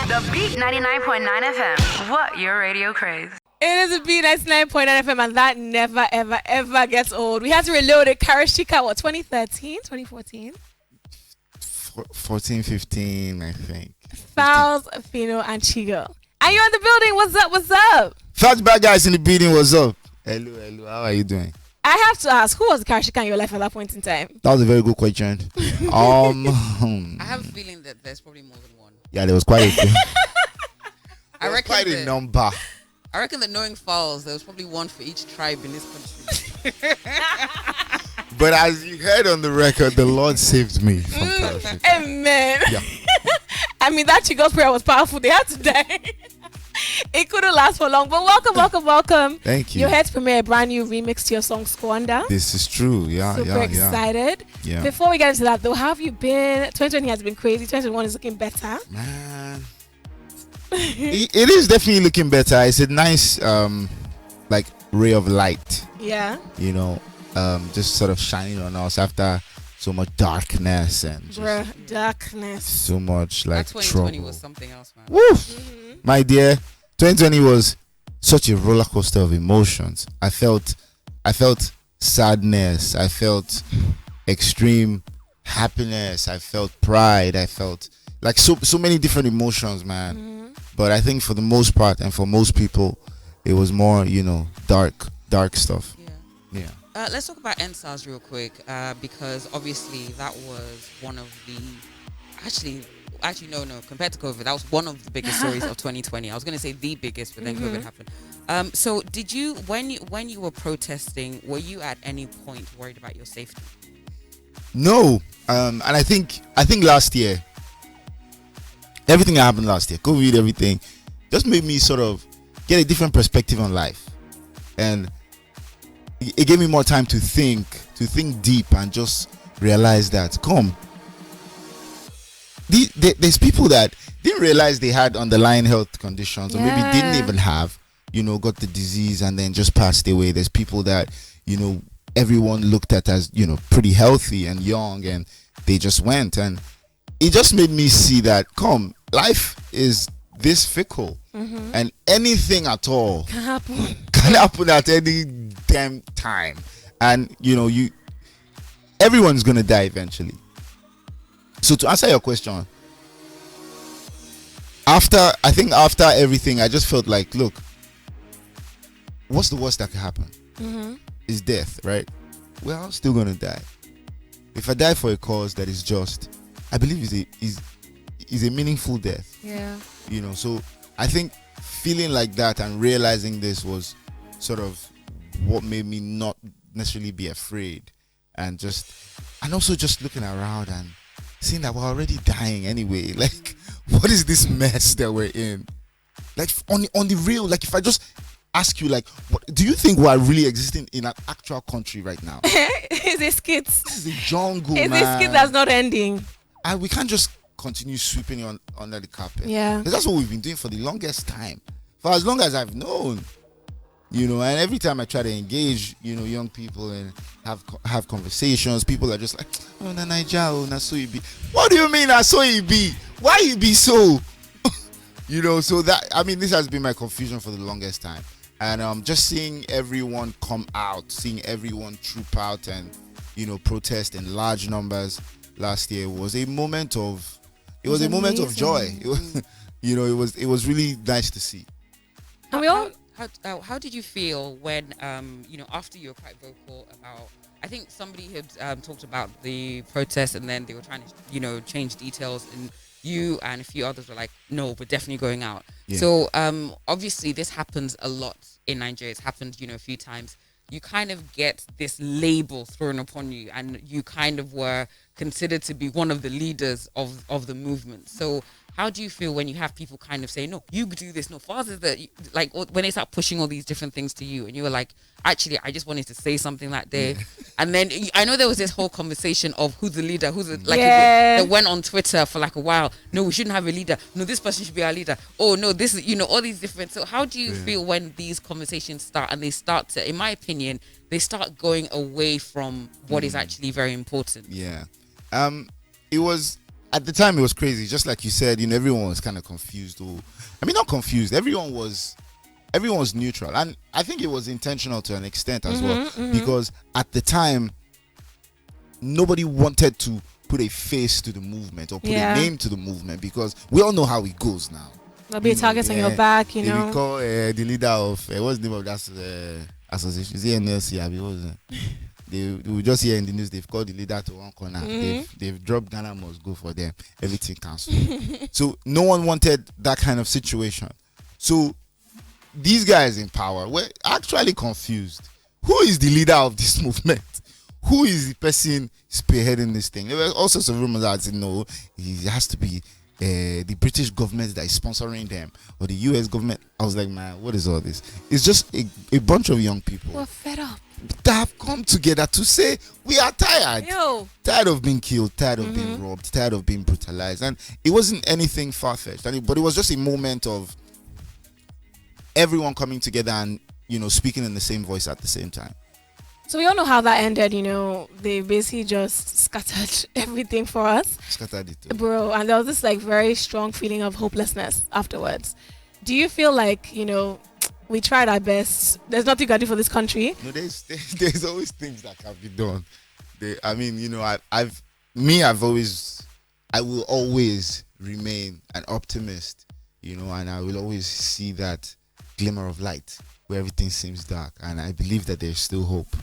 The Beat 99.9 FM. What your radio craze. It is a Beat 99.9 FM, and that never, ever, ever gets old. We had to reload it. Karashika, what, 2013, 2014? 14, 15, I think. Fouls, Fino, and Chigo. And you're in the building. What's up? What's up? Fat bad guys in the building. What's up? Hello. How are you doing? I have to ask, who was the Karashika in your life at that point in time? That was a very good question. I have a feeling that there's probably more than one. Yeah, there was quite a few. I reckon quite a number. I reckon that knowing fouls, there was probably one for each tribe in this country. But as you heard on the record, the Lord saved me from Karashika. Amen. Yeah. I mean, that Chigo's prayer was powerful. They had to die. It couldn't last for long, but welcome. Thank you. You had to premiere a brand new remix to your song Squander. This is true. Super excited. Yeah. Before we get into that though, how have you been? 2020 has been crazy. 2021 is looking better. Man. It is definitely looking better. It's a nice like ray of light. Yeah. You know, just sort of shining on us after so much darkness and just darkness. so much like that 2020 trouble. was something else, man. Woo! My dear, 2020 was such a roller coaster of emotions. I felt sadness. I felt extreme happiness. I felt pride. I felt like so many different emotions, man. But I think for the most part and for most people, it was more, dark stuff. Yeah. Let's talk about NSARS real quick, because obviously that was one of the actually no, compared to COVID, that was one of the biggest stories of 2020. I was going to say the biggest, but then COVID happened. So did you, when you were protesting, were you at any point worried about your safety? No. And I think last year, everything that happened last year, COVID, everything, just made me sort of get a different perspective on life. And it gave me more time to think deep and just realize that, there's people that didn't realize they had underlying health conditions or maybe didn't even have, got the disease and then just passed away. There's people that, everyone looked at as, pretty healthy and young, and they just went. And it just made me see that, life is this fickle, and anything at all Can happen at any damn time. And, everyone's going to die eventually. So to answer your question, after everything, I just felt like, look, what's the worst that could happen? Is death, right? Well, I'm still gonna die. If I die for a cause that is just, I believe is a meaningful death. Yeah. So I think feeling like that and realizing this was sort of what made me not necessarily be afraid, and also just looking around and seeing that we're already dying anyway. Like, what is this mess that we're in? Like, on the real, like, if I just ask you, like, what do you think we're really existing in an actual country right now? It's a skit. This is a jungle, It's man. a skit that's not ending. And we can't just continue sweeping it under the carpet. Yeah. Because that's what we've been doing for the longest time. For as long as I've known. And every time I try to engage, young people and have conversations, people are just like, oh, na Naija, oh, na so you be. What do you mean, na so you be? Why you be so? So that, this has been my confusion for the longest time. And just seeing everyone come out, seeing everyone troop out and, protest in large numbers last year was a moment of, it was a moment of joy. It was, it was really nice to see. And we all... How did you feel when, after you were quite vocal about, I think somebody had talked about the protest and then they were trying to, change details, and you and a few others were like, no, we're definitely going out. Yeah. So obviously this happens a lot in Nigeria. It's happened, a few times. You kind of get this label thrown upon you, and you kind of were considered to be one of the leaders of the movement. So how do you feel when you have people kind of say, no, you do this, no, Father's that, like, when they start pushing all these different things to you, and you were like, actually, I just wanted to say something that day. And then I know there was this whole conversation of who's the leader, that went on Twitter for like a while. No, we shouldn't have a leader. No, this person should be our leader. Oh, no, this is, all these different. So how do you feel when these conversations start and they start to, in my opinion, they start going away from what is actually very important? Yeah. It was, at the time it was crazy. Just like you said, everyone was kind of confused. I mean, not confused. Everyone was neutral, and I think it was intentional to an extent as well, because at the time nobody wanted to put a face to the movement or put a name to the movement, because we all know how it goes now. There'll be a target on your back, They will call the leader of what's the name of that association? Is it NLC? What was it? They will just hear in the news they've called the leader to one corner. They've dropped Ghana must go for them. Everything cancelled. So no one wanted that kind of situation. So these guys in power were actually confused. Who is the leader of this movement? Who is the person spearheading this thing? There were all sorts of rumors that said, no, it has to be the British government that is sponsoring them, or the US government. I was like, man, what is all this? It's just a bunch of young people. We're fed up. That have come together to say we are tired. Tired of being killed, tired of being robbed, tired of being brutalized. And it wasn't anything far-fetched, but it was just a moment of everyone coming together and speaking in the same voice at the same time. So we all know how that ended. They basically just scattered everything for us. Scattered it, bro. And there was this very strong feeling of hopelessness afterwards. Do you feel like we tried our best? There's nothing we can do for this country. No, there's always things that can be done. I will always remain an optimist, and I will always see that glimmer of light where everything seems dark, and I believe that there's still hope.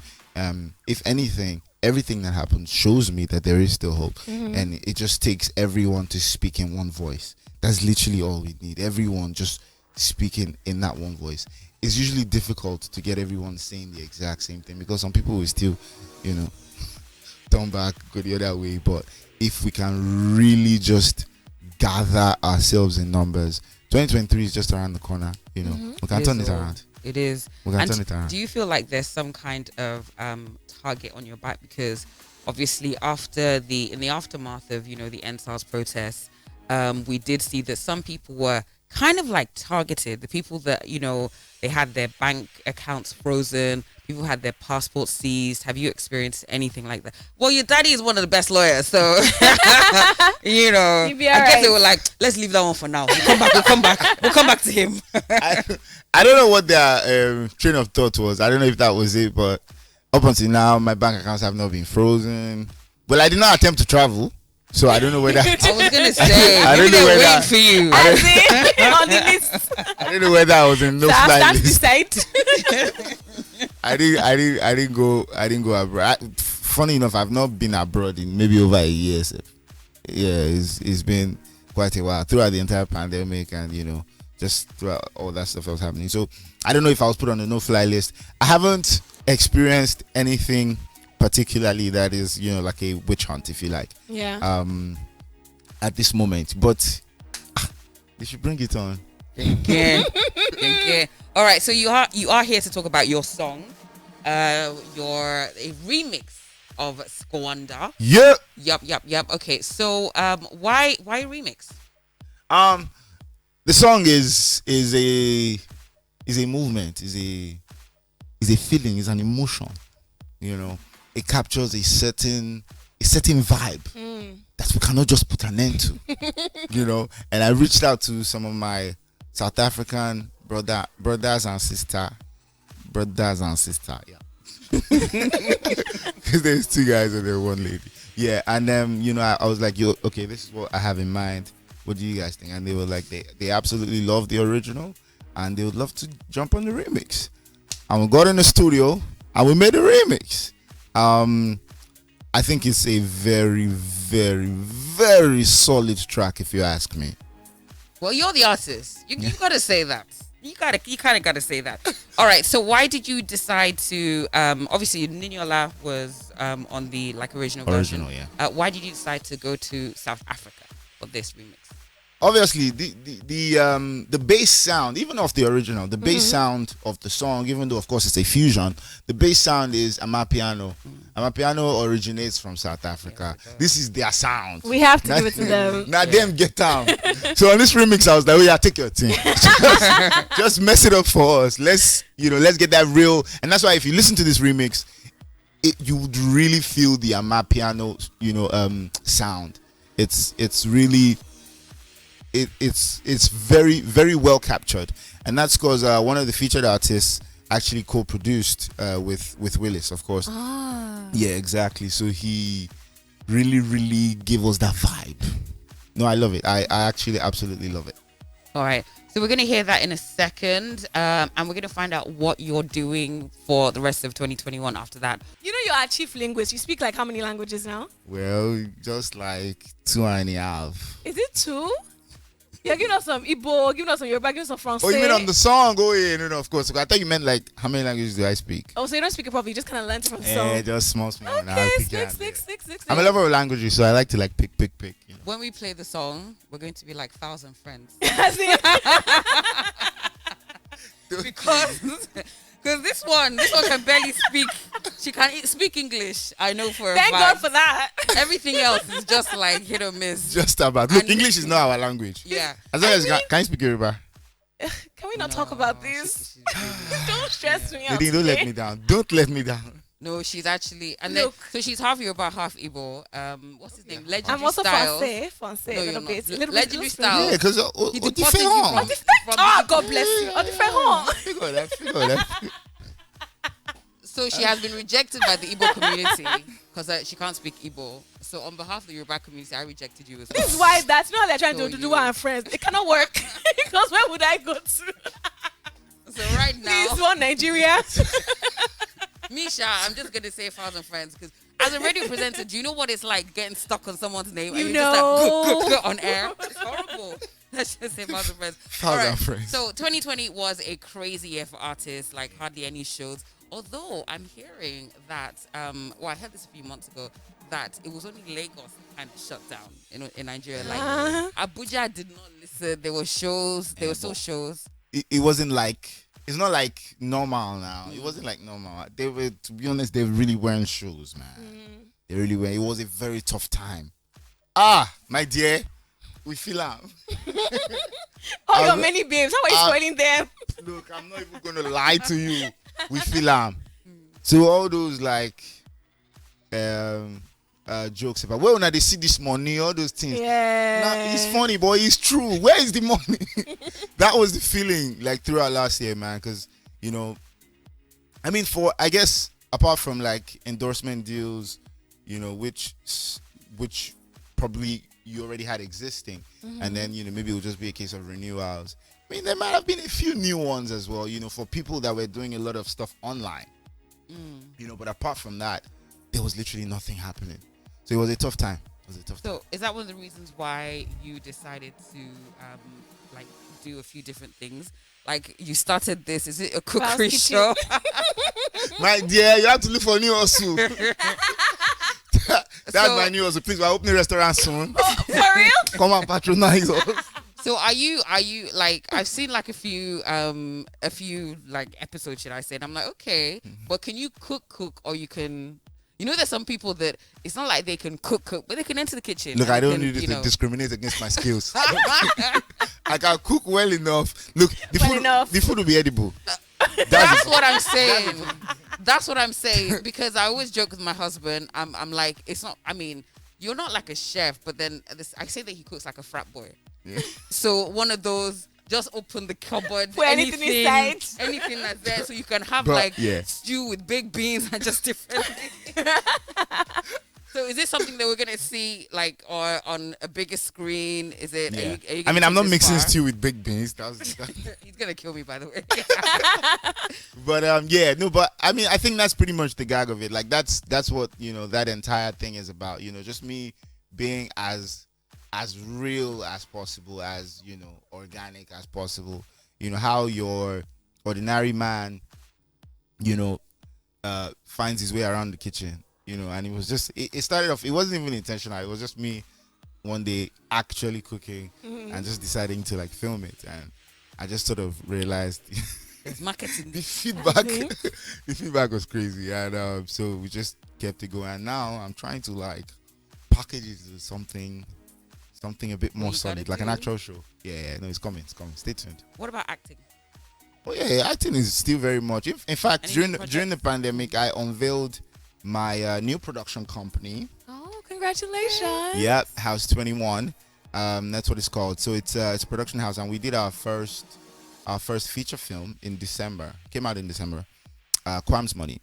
If anything, everything that happens shows me that there is still hope, and it just takes everyone to speak in one voice. That's literally all we need. Everyone just speaking in that one voice. It's usually difficult to get everyone saying the exact same thing, because some people will still, turn back, go the other way. But if we can really just gather ourselves in numbers, 2023 is just around the corner. We can turn it around. It is. We can turn it around. Do you feel like there's some kind of target on your back? Because obviously in the aftermath of the EndSARS protests, we did see that some people were kind of targeted. The people that they had their bank accounts frozen, people had their passports seized. Have you experienced anything like that? Well, your daddy is one of the best lawyers, so I guess they were like, let's leave that one for now. We'll come back to him. I don't know what their train of thought was. I don't know if that was it, but up until now, my bank accounts have not been frozen. Well, I did not attempt to travel, so I don't know whether. I was gonna say, maybe they're waiting for you. On the list. I don't know whether I was in no flight list. I didn't go abroad. Funny enough, I've not been abroad in maybe over a year. So. Yeah, it's been quite a while throughout the entire pandemic, and just throughout all that stuff that was happening. So I don't know if I was put on a no-fly list. I haven't experienced anything particularly that is like a witch hunt, if you like. Yeah. At this moment, but they should bring it on. Yeah. All right, so you are here to talk about your song, a remix of Squander. Yep. Okay, so why remix? The song is a movement, is a feeling, is an emotion. It captures a certain vibe that we cannot just put an end to. And I reached out to some of my South African brothers and sisters. Yeah. Because there's two guys and there's one lady. Yeah, and I was like, okay, this is what I have in mind. What do you guys think? And they were like, they absolutely love the original, and they would love to jump on the remix. And we got in the studio and we made a remix. I think it's a very, very, very solid track, if you ask me. Well, you're the artist. You gotta say that. You kind of gotta say that. All right. So why did you decide to? Obviously, Niniola was on the original version. Yeah. Why did you decide to go to South Africa for this remix? Obviously, the bass sound, even of the original, the bass sound of the song, even though of course it's a fusion, the bass sound is Amapiano. Amapiano originates from South Africa. Yes, this is their sound. We have to give it to them. Now them get down. So on this remix, I was like, oh yeah, take your thing. just mess it up for us. Let's get that real. And that's why if you listen to this remix, you would really feel the Amapiano, sound. It's really it's very very well captured, and that's because one of the featured artists actually co-produced with Willis, of course. Yeah, exactly. So he really gave us that vibe. No, I love it. I actually absolutely love it. All right. So we're going to hear that in a second. And we're going to find out what you're doing for the rest of 2021 after that. You know you're a chief linguist. You speak like how many languages now? Well, just like 2.5. Is it 2? You're giving us some Igbo, giving us some Yoruba, giving us some French. Oh, you mean on the song? Oh, yeah, no, of course. I thought you meant like how many languages do I speak? Oh, so you don't speak it properly. You just kind of learned it from the song. Yeah, just small. Now Okay, I pick it six. I'm a lover of languages, so I like to like pick. You know? When we play the song, we're going to be like 1,000 friends. Because this one can barely speak. She can't speak English. I know for a Thank fact. God for that. Everything else is just like hit or miss. Just about. Look, And- English is not our language. Yeah. As long as can you speak Yoruba? Can we not talk about this? Don't stress me out. Nadine, don't let today. me down. Don't let me down. No, she's actually Look. so she's half Yoruba, half Igbo. What's his name? Legendary I'm also Styles. Francais, No, a you're little not. bit. A little Legendary bit. Styles. Yeah, because He deported you from- Oh, God bless you. Oh, different. Figure that. So she has been rejected by the Igbo community because she can't speak Igbo. So on behalf of the Yoruba community, I rejected you as well. This is why that's not they're trying So to do you- our friends. It cannot work because where would I go to? So right now, This one Nigeria. Misha, I'm just gonna say 1,000 friends because as a radio presenter, do you know what it's like getting stuck on someone's name You and you're just know. like on air? It's horrible. Let's just say 1,000 friends. 1,000 friends. So 2020 was a crazy year for artists, like hardly any shows. Although I'm hearing that, I heard this a few months ago, that it was only Lagos that kind of shut down in Nigeria. Like Abuja did not listen. There were shows. There were still shows. It wasn't like, it's not like normal now. It wasn't like normal. They were, to be honest, they really weren't shows, man. They really were. It was a very tough time. My dear, we feel Oh, your many babes. How are you spoiling them? Look, I'm not even gonna lie to you. We feel So all those like jokes about now they see this money, all those things. Yeah. Nah, it's funny, boy. It's true. Where is the money? That was the feeling like throughout last year, man. Because I mean, I guess apart from like endorsement deals, which probably you already had existing, and then maybe it would just be a case of renewals. I mean, there might have been a few new ones as well, for people that were doing a lot of stuff online. But apart from that, there was literally nothing happening. So it was a tough time. So is that one of the reasons why you decided to like do a few different things? Like you started this, is it a cookery Kitchen. show? My dear, you have to look for a new hustle. That's So- my new hustle. Please, we're opening a restaurant soon. For real? Come and patronize us. So are you like, I've seen like a few like episodes, should I say, and I'm like, okay, but can you cook, or you can, there's some people that it's not like they can cook, but they can enter the kitchen. Look, and I they don't can, need to discriminate against my skills. I can cook well enough. Look, the food will be edible. That's what I'm saying. That's what I'm saying, because I always joke with my husband. I'm like, it's not. I mean, you're not like a chef, but then I say that he cooks like a frat boy. Yeah. So one of those, just open the cupboard, Put anything inside. anything that's there, so you can have But, like yeah. stew with big beans and just different things. So is this something that we're gonna see like or on a bigger screen? Is it? Yeah. Are you I mean, gonna I'm not take this mixing far? stew with big beans. He's gonna kill me, by the way. But yeah, no, but I mean, I think that's pretty much the gag of it. Like that's what that entire thing is about. Just me being as real as possible, as organic as possible. How your ordinary man, finds his way around the kitchen. And it was just it started off. It wasn't even intentional. It was just me one day actually cooking and just deciding to like film it, and I just sort of realized. It's marketing. The feedback was crazy, and so we just kept it going. And now I'm trying to like package it as something a bit more you solid, gotta like an do? actual show. Yeah, no, it's coming. Stay tuned. What about acting? Oh yeah, acting is still very much. In fact, Any during projects? the pandemic, I unveiled my new production company. Oh, Yeah, Congratulations. Yep, House 21. That's what it's called. So it's a production house, and we did our first feature film in December. Came out in December. Quam's Money.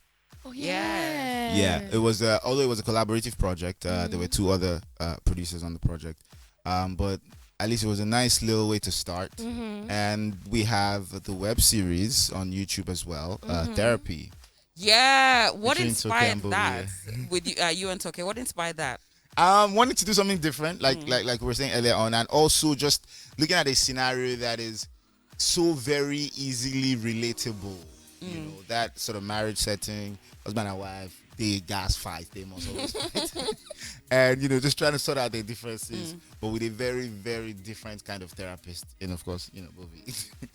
Oh Yeah. Yeah, it was although it was a collaborative project. There were two other producers on the project, but at least it was a nice little way to start. And we have the web series on YouTube as well. Therapy. Yeah. What Between inspired Toke and that Bobby, with you and Toke? What inspired that? Wanted to do something different, like we were saying earlier on, and also just looking at a scenario that is so very easily relatable. You know, that sort of marriage setting, husband and wife, they gas fight, they must always fight. And, you know, just trying to sort out their differences, but with a very, very different kind of therapist. And of course, you know, Bobby.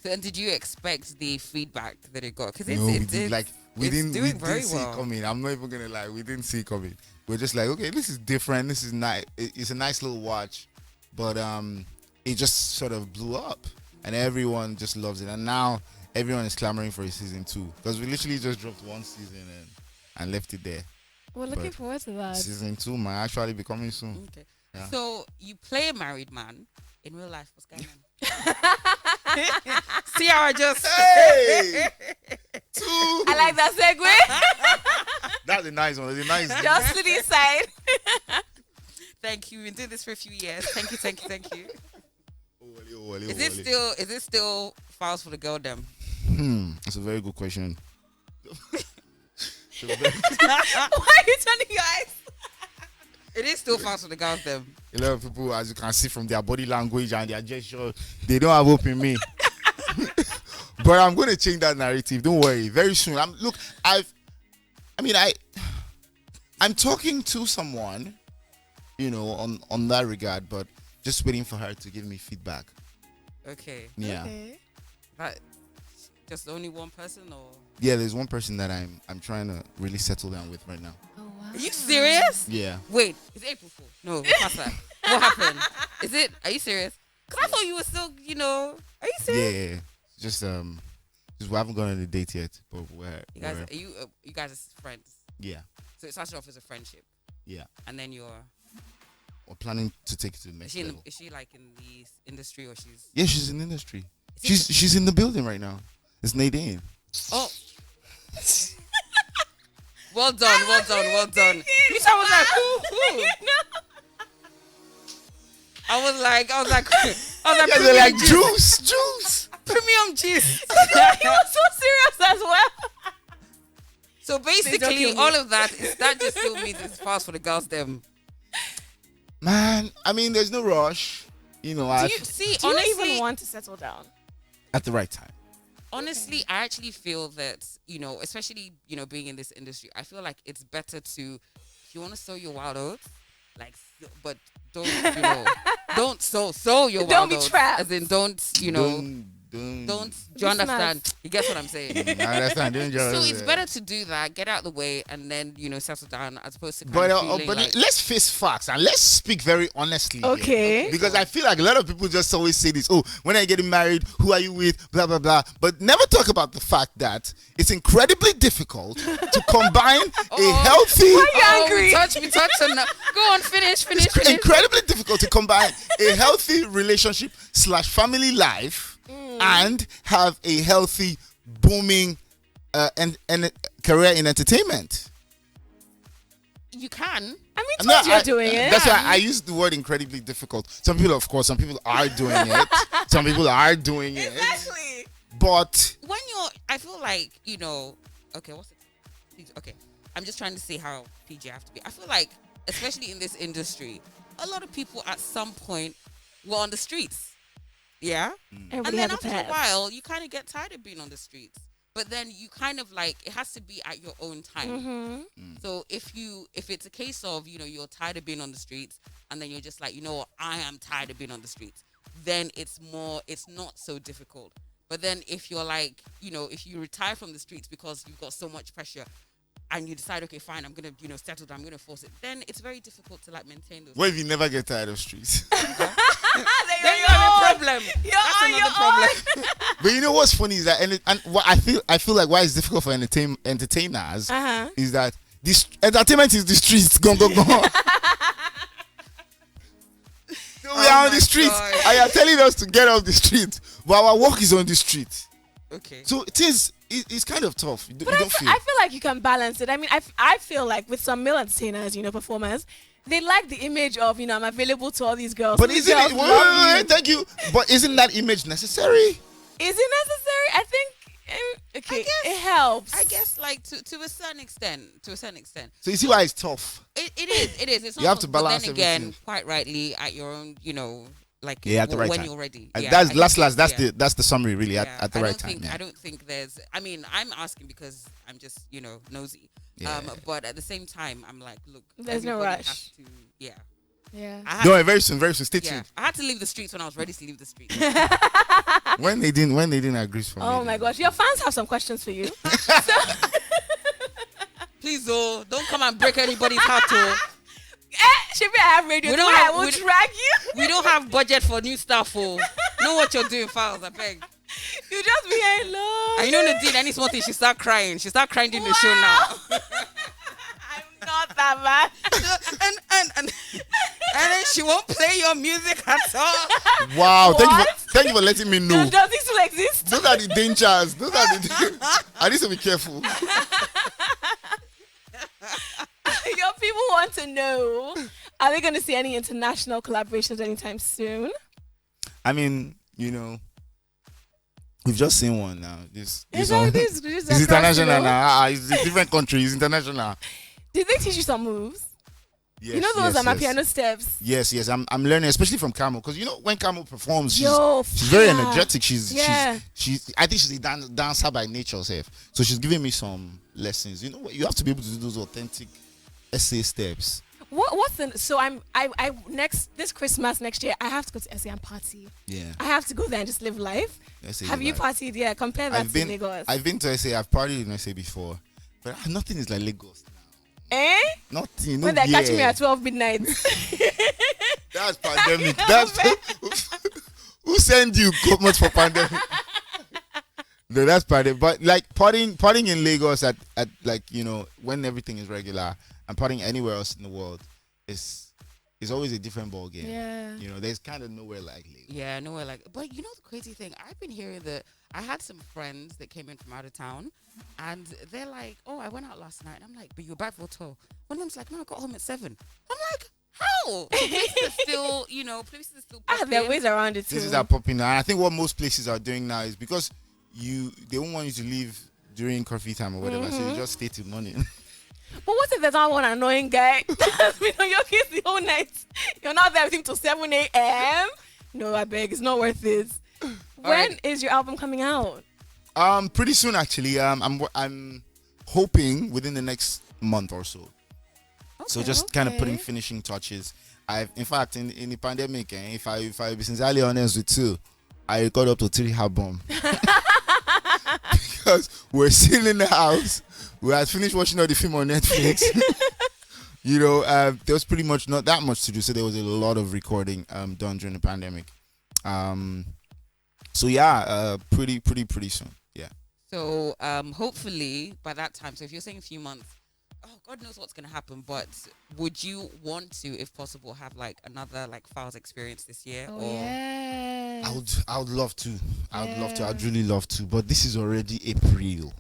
So, and did you expect the feedback that it got? Because No, we didn't doing very see well. it coming. I'm not even gonna lie, we didn't see it coming. We're just like, okay, this is different. This is nice. It's a nice little watch, but it just sort of blew up, and everyone just loves it. And now everyone is clamoring for a season 2 because we literally just dropped one season and left it there. We're looking But forward to that. Season 2 might actually be coming soon. Okay. Yeah. So you play a married man in real life. What's going on? See how I just. Hey, 2. I like that segue. That's a nice one. That's a nice. Just to the side. Thank you. We've been doing this for a few years. Thank you. Ole. Is it still files for the girl them? That's a very good question. Why are you turning your eyes? It is still files for the girls them. A lot of people, as you can see from their body language and their gesture, they don't have hope in me. But I'm going to change that narrative. Don't worry. Very soon. I'm talking to someone, you know, on that regard, but just waiting for her to give me feedback. Okay. Yeah. Okay. That just only one person or? Yeah, there's one person that I'm trying to really settle down with right now. Oh, wow. Are you serious? Yeah. Wait, is it April Fool? No, past that. What happened? Is it? Are you serious? Because I thought you were still, you know. Are you serious? Yeah. Just we haven't gone on a date yet, but You guys, are you guys are friends? yeah. So it started off as a friendship, Yeah. and then We're planning to take it to the next level. is she like in the industry or she's? Yeah, she's in the industry. She's in the building right now. It's Nadine. Oh. Well done. You sound was like, who? I was like, Yeah, they're premium like juice. juice. Premium juice. He was so serious as well. So basically, kill me. all of that just still means it's fast for the girls. Them. Man, I mean, there's no rush. You know, Do you see? Do you honestly, even want to settle down? at the right time. honestly, I actually feel that, you know, especially, you know, being in this industry, I feel like it's better to, if you want to sow your wild oats, like, but don't, you know, don't sow your wild Don't be oats. trapped. As in, don't, you know, Don't. do you Be smart. understand? You get what I'm saying? I understand. Don't So just, it's better to do that, get out of the way, and then, you know, settle down as opposed to kind But, of feeling like, let's face facts and let's speak very honestly. here. Okay. Because I feel like a lot of people just always say this, oh, when are you getting married? Who are you with? Blah, blah, blah. But never talk about the fact that it's incredibly difficult to combine a healthy, angry? we touched on that. Go on, finish. incredibly difficult to combine a healthy relationship / family life and have a healthy, booming and career in entertainment. You can. I mean, I'm told not- you're I- doing it. That's why I use the word incredibly difficult. Some people are doing it. Some people are doing it. Exactly. But When I feel like, you know, okay, what's it? Okay, I'm just trying to see how PG I have to be. I feel like, especially in this industry, a lot of people at some point were on the streets. Yeah? Everybody And then has a after a past. while, you kind of get tired of being on the streets. But then you kind of like, it has to be at your own time. Mm-hmm. So if it's a case of, you know, you're tired of being on the streets and then you're just like, you know what, I am tired of being on the streets, then it's not so difficult. But then if you're like, you know, if you retire from the streets because you've got so much pressure and you decide, okay, fine, I'm going to, you know, settle down, I'm going to force it, then it's very difficult to like maintain those. what if you never get tired of streets? Then you have a problem. That's another problem. But you know what's funny is that, and what I feel like why it's difficult for entertainers Uh-huh. is that this entertainment is the streets. Go. We are on my the street. God. And you're telling us to get off the street, but our work is on the street. Okay. So it's kind of tough. You But don't feel. I feel like you can balance it. I mean, I feel like with some male entertainers, performers, they like the image of, I'm available to all these girls. But These isn't girls it? love you. Thank you. But isn't that image necessary? Is it necessary? I think, okay, it helps. I guess like to a certain extent. So you see why it's tough. It is. It's not You have to but balance then again, everything. quite rightly, at your own, like Yeah, at the right when time. you're ready. And Yeah, that's I last. think- That's yeah. that's the summary really Yeah, at the I right don't time. think, Yeah. I don't think there's. I mean, I'm asking because I'm just nosy. Yeah. But at the same time, I'm like, look, There's no everybody rush. has to, yeah. Yeah. I had, No, very soon. Stay yeah. tuned. I had to leave the streets when I was ready to leave the streets. When they didn't agree for me. Oh my gosh, your fans have some questions for you. Please, don't come and break anybody's heart. Shibi, I have radio. We We don't I have- will we- drag you. We don't have budget for new stuff. Know what you're doing, Files. I beg. You just be alone. And you know Nadine, any small thing, she start crying. She start crying during the show now. I'm not that bad. and then she won't play your music at all. Wow. What? Thank you for letting me know. Does this still exist? Those are the dangers. I need to be careful. Your people want to know: are they going to see any international collaborations anytime soon? I mean, we've just seen one now. This It's one. like this It's across, international now. It's a different country. It's international. Did they teach you some moves? Yes, You know those yes, are my yes. piano steps. Yes. I'm learning, especially from Camo, because when Camo performs, she's very fire. energetic. She's Yeah. I think she's a dancer by nature herself. So she's giving me some lessons. You have to be able to do those authentic essay steps. What's the so I this Christmas next year I have to go to SA and party. Yeah. I have to go there and just live life. SA Have you life. partied? Yeah, compare that to Lagos. I've been to SA. I've partied in SA before, but nothing is like Lagos now. Eh? Nothing. When no they catch me beer. at 12 midnight. That's pandemic. That's who send you much for pandemic? No, that's pandemic. But like partying in Lagos at like when everything is regular and partying anywhere else in the world is always a different ball game. Yeah. There's kind of nowhere like Lagos. Yeah, nowhere like. But the crazy thing, I've been hearing that I had some friends that came in from out of town, and they're like, "Oh, I went out last night." And I'm like, "But you were back for 12." One of them's like, "No, I got home at 7." I'm like, "How?" Places are still, places are still. There are popping. ways around it too. Places are popping now. And I think what most places are doing now is because they don't want you to leave during coffee time or whatever, so you just stay till morning. But what if there's that one annoying guy that's been on your case the whole night? You're not there with him till 7 a.m. No, I beg, it's not worth it. When is your album coming out? Pretty soon actually. I'm hoping within the next month or so. So just kind of putting finishing touches. In fact, in the pandemic, if I be sincerely honest with you, I got up to 3 albums because we're still in the house. We had finished watching all the film on Netflix. There was pretty much not that much to do, so there was a lot of recording done during the pandemic. So yeah, pretty soon. Yeah. So hopefully by that time, so if you're saying a few months, God knows what's gonna happen. But would you want to, if possible, have like another like Files experience this year? Yeah. I would love to. I'd really love to. But this is already April.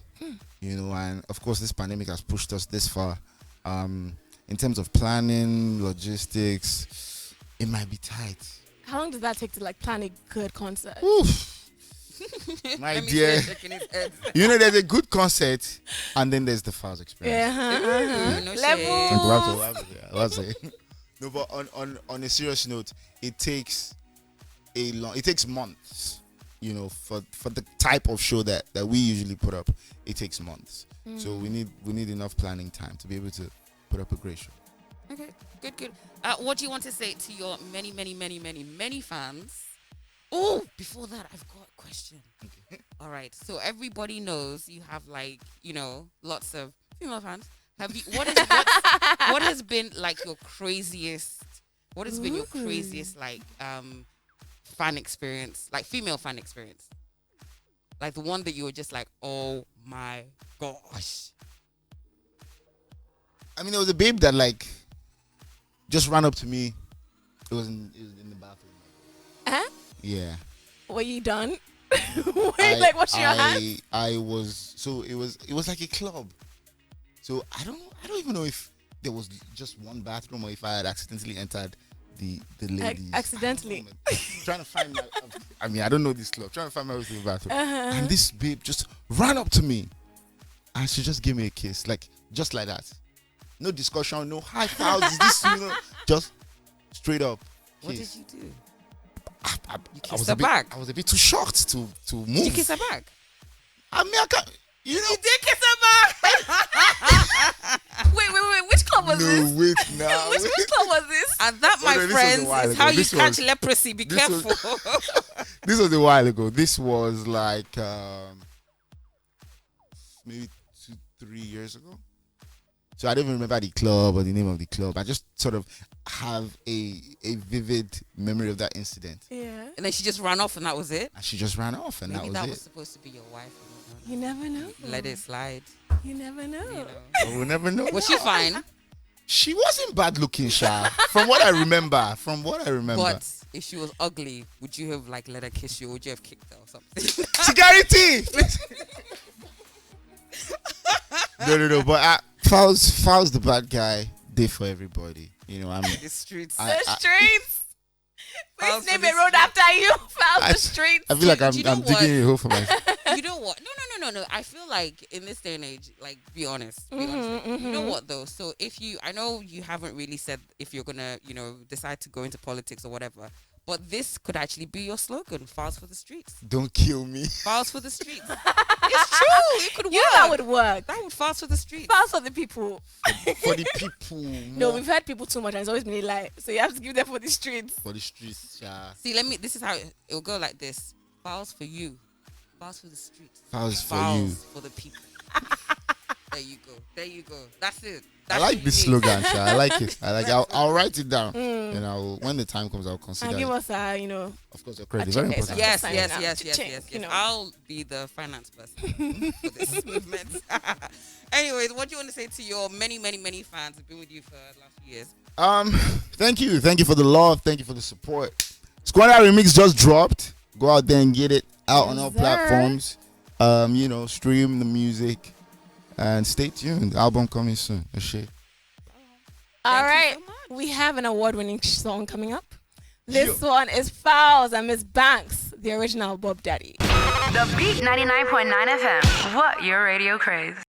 And of course this pandemic has pushed us this far. In terms of planning, logistics, it might be tight. How long does that take to like plan a good concert? Oof. My Let me dear. see it shaking his head. There's a good concert and then there's the Files experience. No Levels. No, but on a serious note, it takes months, for the type of show that we usually put up. It takes months. So we need enough planning time to be able to put up a great show. Okay, good. What do you want to say to your many fans? Oh, before that, I've got a question. Okay. All right, so everybody knows you have lots of female fans. What has been like your craziest? What has been your craziest fan experience, like female fan experience? Like the one that you were just like, oh my gosh. I mean, there was a babe that just ran up to me It was in the bathroom. Huh? Yeah. Were you done? Were you like washing your hands? I was. So it was like a club. So I don't even know if there was just one bathroom or if I had accidentally entered the ladies. Accidentally. Trying to find my. I mean, I don't know this club. Trying to find my way to the bathroom, and this babe just ran up to me, and she just gave me a kiss, like just like that. No discussion, no high fives. This, just straight up. What did Kiss. you do? I kissed was her a bit, back? I was a bit too shocked to move. Did you kiss her back? I mean, I can't. You know. did kiss her back. Wait. Which club was this? No, wait now. Which club was this? And that, my no, this was a friends, while is ago. how you This catch was- leprosy. Be this was- careful. This was a while ago. This was like maybe 2-3 years ago. So I don't even remember the club or the name of the club. I just sort of have a vivid memory of that incident. Yeah. And then she just ran off, and that was it. And she just ran off, and Maybe that that was was it. supposed to be your wife. You never know. Let it slide. You never know. You know. But we'll never know. Was she fine? She wasn't bad looking, Sha. From what I remember. But if she was ugly, would you have like let her kiss you, or would you have kicked her or something? Security! No. But Fowl's the bad guy. Day for everybody. The streets. I- The streets. Fowls Please for name the a road after you. Found I- the streets. I feel like I'm Do you know digging a hole for myself. You know what? No. I feel like in this day and age, like, be honest. Be honest. You know what though? So I know you haven't really said if you're gonna, decide to go into politics or whatever. But this could actually be your slogan: "Files for the streets." Don't kill me. Files for the streets. It's true. It could work. You know that would work. That would files for the streets. Fast for the people. For the people. No, more we've heard people too much and it's always been a lie. So you have to give them for the streets. for the streets. See, this is how it'll go like this: files for you, files for the streets, Fowls for files you. for the people. There you go. That's it. I That's like what this you need. slogan, Sha. I like it. I'll write it down. And when the time comes, I'll consider And give it. us our, Of course, your credit is check very this important. out. Yes, Sign yes, up. yes, Cha-ching, yes, you yes. know. I'll be the finance person for this movement. Anyways, what do you want to say to your many, many, many fans who've been with you for the last few years? Thank you for the love. Thank you for the support. Squad Remix just dropped. Go out there and get it out on all Yes, sir. platforms. Stream the music and stay tuned. Album coming soon. A shit. All Thank you right. so much. We have an award-winning song coming up. This one is Fowls and Miss Banks, the original Bob Daddy. The Beat 99.9 FM. What your radio craze.